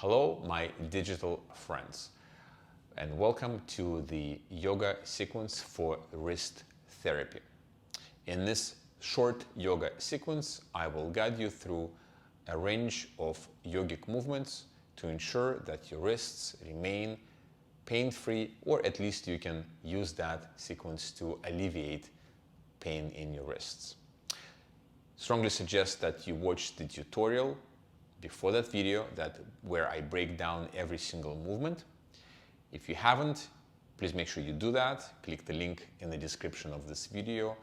Hello, my digital friends, and welcome to the yoga sequence for wrist therapy. In this short yoga sequence, I will guide you through a range of yogic movements to ensure that your wrists remain pain-free, or at least you can use that sequence to alleviate pain in your wrists. Strongly suggest that you watch the tutorial before that video where I break down every single movement. If you haven't, please make sure you do that. Click the link in the description of this video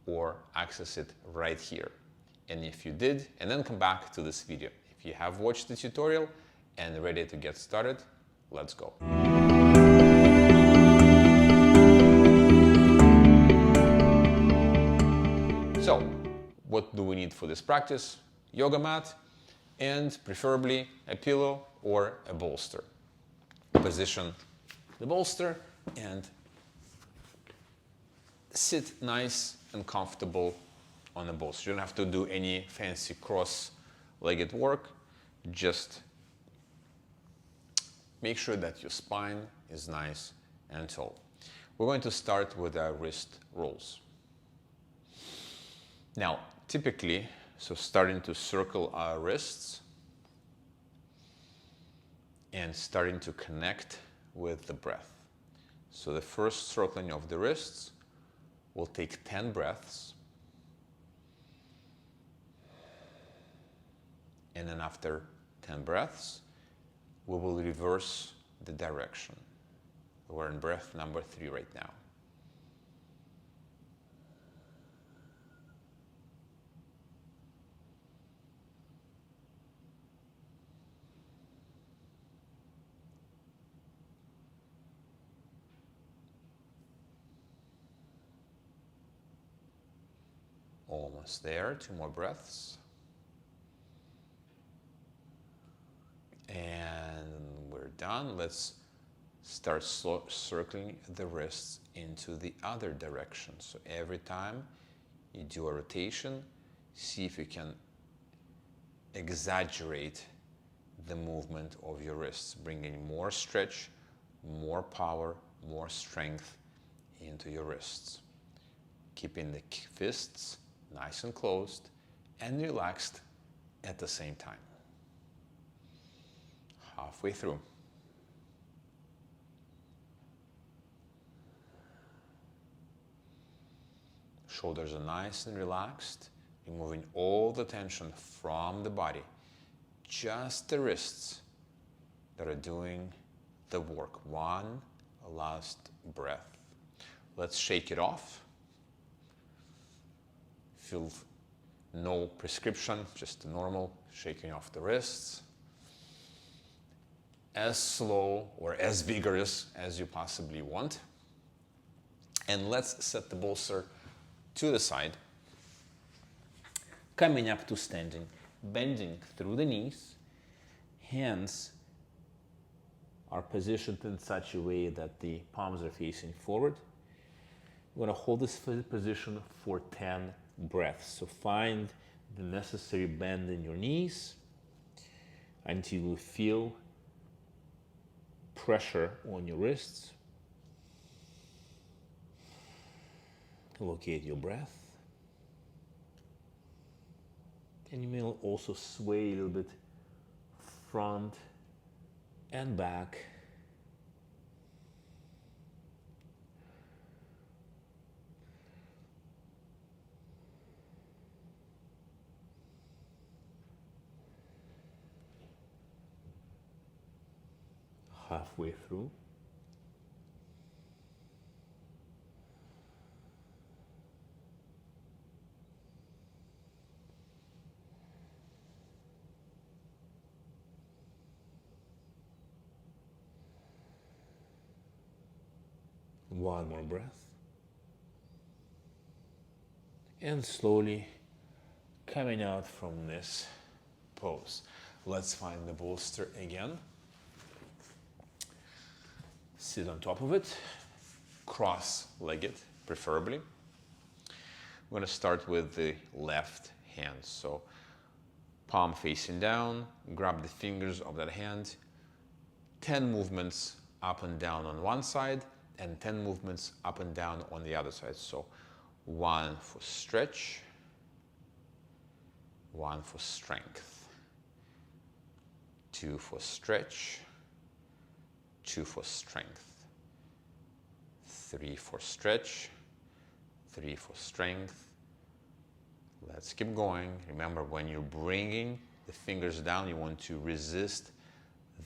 or access it right here. And if you did, and then come back to this video. If you have watched the tutorial and ready to get started, let's go. So, what do we need for this practice? Yoga mat, and preferably a pillow or a bolster. Position the bolster and sit nice and comfortable on the bolster. You don't have to do any fancy cross-legged work. Just make sure that your spine is nice and tall. We're going to start with our wrist rolls. Now, typically, starting to circle our wrists and starting to connect with the breath. So the first circling of the wrists will take 10 breaths. And then after 10 breaths, we will reverse the direction. We're in breath number 3 right now. Almost there, 2 more breaths. And we're done. Let's start circling the wrists into the other direction. So every time you do a rotation, see if you can exaggerate the movement of your wrists, bringing more stretch, more power, more strength into your wrists. Keeping the fists nice and closed and relaxed at the same time. Halfway through. Shoulders are nice and relaxed, removing all the tension from the body. Just the wrists that are doing the work. One last breath. Let's shake it off. Feel no prescription, just normal shaking off the wrists. As slow or as vigorous as you possibly want. And let's set the bolster to the side. Coming up to standing, bending through the knees. Hands are positioned in such a way that the palms are facing forward. We're going to hold this position for 10 breaths. So find the necessary bend in your knees until you feel pressure on your wrists. Locate your breath. And you may also sway a little bit front and back. Halfway through. One more breath. And slowly coming out from this pose. Let's find the bolster again. Sit on top of it, cross-legged preferably. We're going to start with the left hand. So palm facing down, grab the fingers of that hand, 10 movements up and down on one side and 10 movements up and down on the other side. So 1 for stretch, 1 for strength, 2 for stretch, 2 for strength, 3 for stretch, 3 for strength. Let's keep going. Remember, when you're bringing the fingers down, you want to resist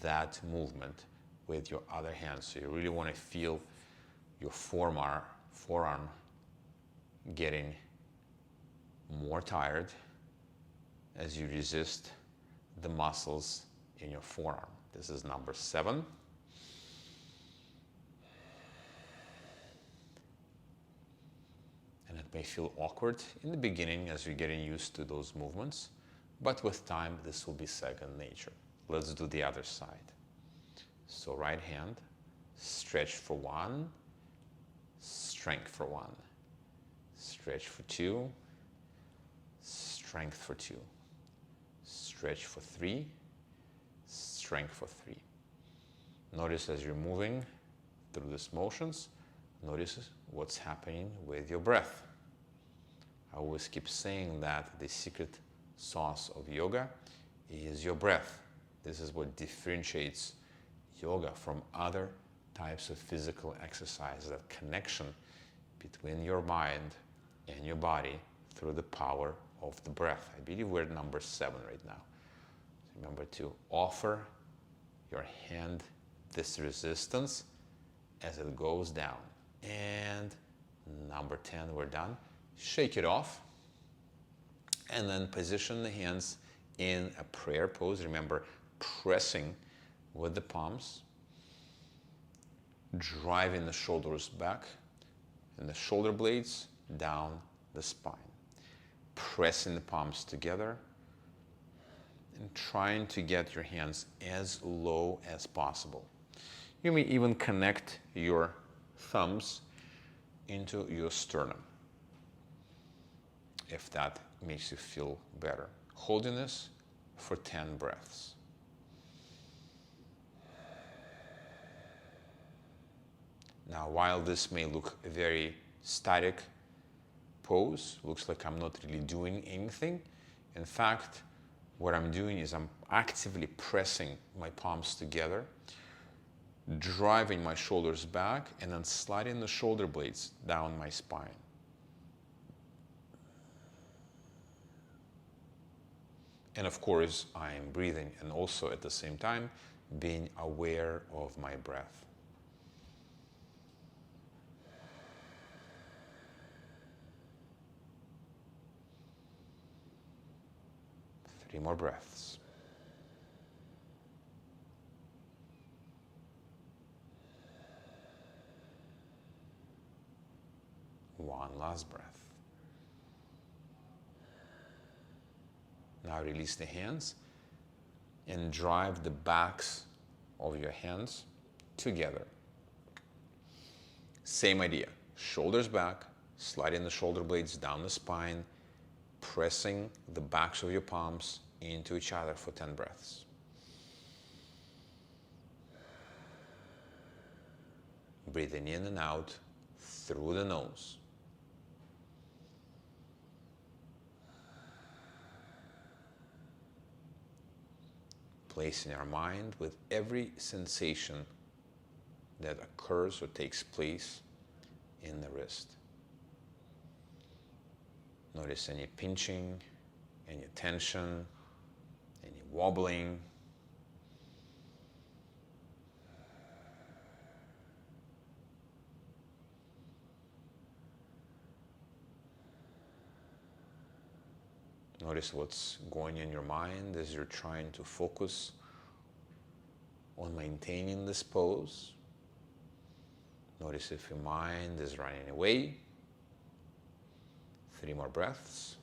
that movement with your other hand. So you really want to feel your forearm getting more tired as you resist the muscles in your forearm. This is number 7. And it may feel awkward in the beginning as you're getting used to those movements, but with time, this will be second nature. Let's do the other side. So right hand, stretch for 1, strength for 1, stretch for 2, strength for 2, stretch for 3, strength for 3. Notice as you're moving through these motions, notice what's happening with your breath. I always keep saying that the secret sauce of yoga is your breath. This is what differentiates yoga from other types of physical exercise, that connection between your mind and your body through the power of the breath. I believe we're at number 7 right now. So remember to offer your hand this resistance as it goes down. And number 10, we're done. Shake it off and then position the hands in a prayer pose. Remember, pressing with the palms, driving the shoulders back and the shoulder blades down the spine, pressing the palms together and trying to get your hands as low as possible. You may even connect your thumbs into your sternum if that makes you feel better. Holding this for 10 breaths. Now, while this may look a very static pose, looks like I'm not really doing anything, in fact, what I'm doing is I'm actively pressing my palms together, driving my shoulders back, and then sliding the shoulder blades down my spine. And of course, I'm breathing and also at the same time being aware of my breath. Three more breaths. One last breath. Now release the hands and drive the backs of your hands together. Same idea. Shoulders back, sliding the shoulder blades down the spine, pressing the backs of your palms into each other for 10 breaths. Breathing in and out through the nose. Placing our mind with every sensation that occurs or takes place in the wrist. Notice any pinching, any tension, any wobbling. Notice what's going in your mind as you're trying to focus on maintaining this pose. Notice if your mind is running away. 3 more breaths.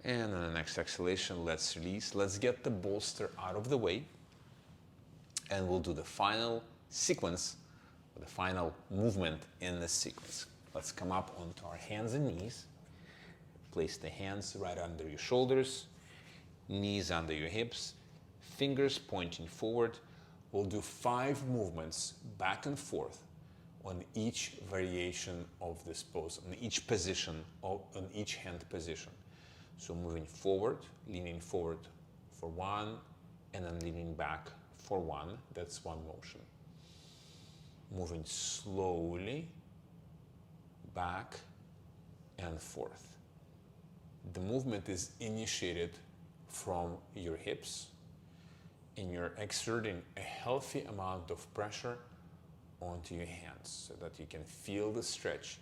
And on the next exhalation, let's release. Let's get the bolster out of the way. And we'll do the final sequence the final movement in this sequence. Let's come up onto our hands and knees. Place the hands right under your shoulders, knees under your hips, fingers pointing forward. We'll do 5 movements back and forth on each variation of this pose, on each position, on each hand position. So moving forward, leaning forward for 1, and then leaning back for 1. That's 1 motion. Moving slowly back and forth. The movement is initiated from your hips, and you're exerting a healthy amount of pressure onto your hands so that you can feel the stretch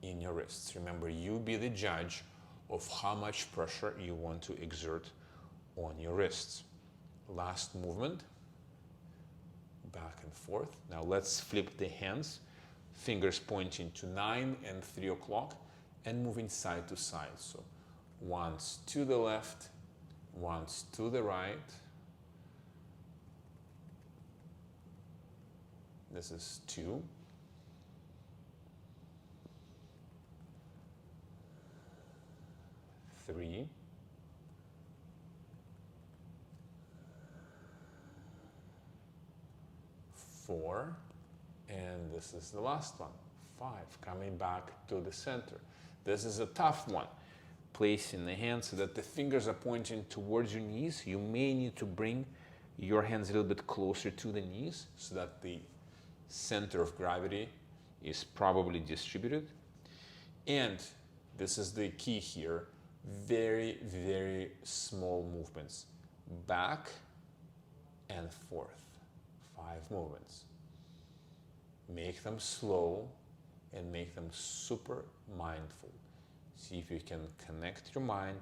in your wrists. Remember, you be the judge of how much pressure you want to exert on your wrists. Last movement, back and forth. Now let's flip the hands, fingers pointing to 9 and 3 o'clock, and moving side to side. So once to the left, once to the right. This is 2. 3. 4. And this is the last one. 5. Coming back to the center. This is a tough one. Placing the hands so that the fingers are pointing towards your knees. You may need to bring your hands a little bit closer to the knees so that the center of gravity is probably distributed. And this is the key here. Very, very small movements. Back and forth. 5 movements. Make them slow and make them super mindful. See if you can connect your mind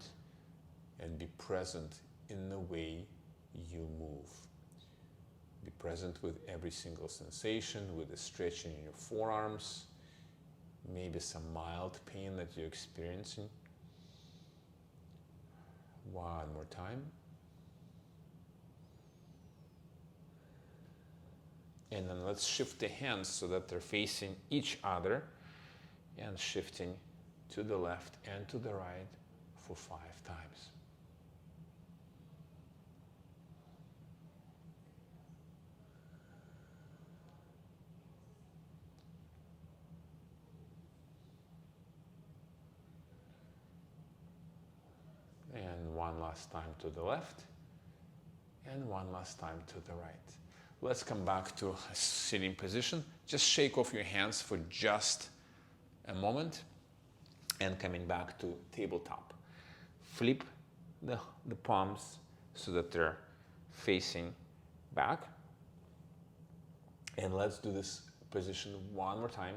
and be present in the way you move. Be present with every single sensation, with the stretching in your forearms, maybe some mild pain that you're experiencing. One more time. And then let's shift the hands so that they're facing each other and shifting to the left and to the right for 5 times. And one last time to the left and one last time to the right. Let's come back to a sitting position. Just shake off your hands for just a moment and coming back to tabletop. Flip the palms so that they're facing back. And let's do this position one more time.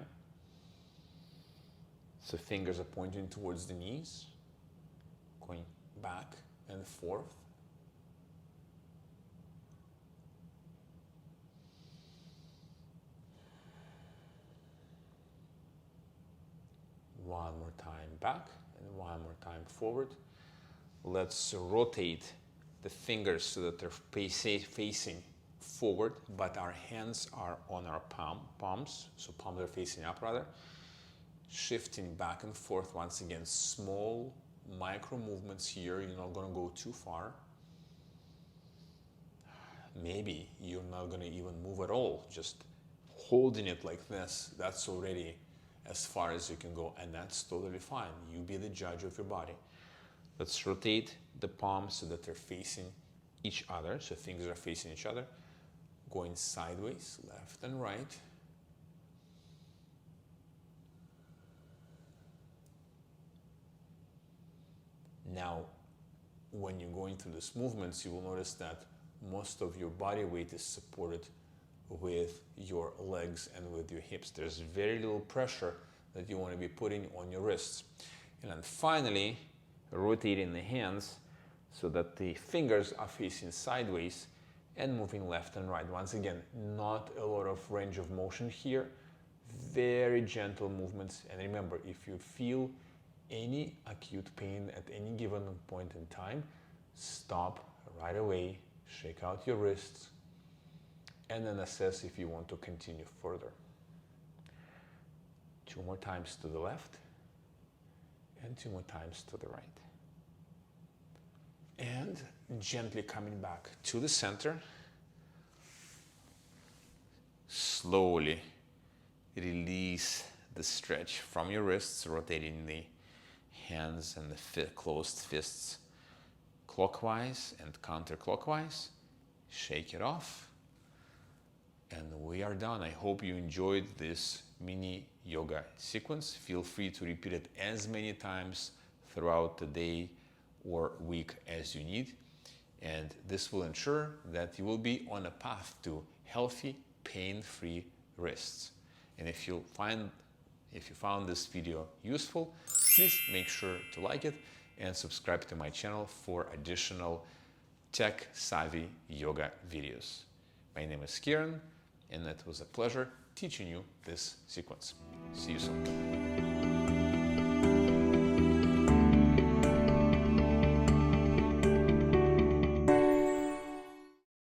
So fingers are pointing towards the knees, going back and forth. One more time back and one more time forward. Let's rotate the fingers so that they're facing forward, but our hands are on our palms, so palms are facing up rather. Shifting back and forth once again, small micro movements here. You're not going to go too far. Maybe you're not going to even move at all. Just holding it like this, that's already as far as you can go, and that's totally fine. You be the judge of your body. Let's rotate the palms so that they're facing each other, so fingers are facing each other, going sideways, left and right. Now, when you're going through these movements, you will notice that most of your body weight is supported with your legs and with your hips. There's very little pressure that you want to be putting on your wrists. And then finally, rotating the hands so that the fingers are facing sideways and moving left and right. Once again, not a lot of range of motion here, very gentle movements. And remember, if you feel any acute pain at any given point in time, stop right away, shake out your wrists, and then assess if you want to continue further. 2 more times to the left, and 2 more times to the right. And gently coming back to the center. Slowly release the stretch from your wrists, rotating the hands and the closed fists clockwise and counterclockwise. Shake it off. And we are done. I hope you enjoyed this mini yoga sequence. Feel free to repeat it as many times throughout the day or week as you need. And this will ensure that you will be on a path to healthy, pain-free wrists. And if you found this video useful, please make sure to like it and subscribe to my channel for additional tech-savvy yoga videos. My name is Kieran, and it was a pleasure teaching you this sequence. See you soon.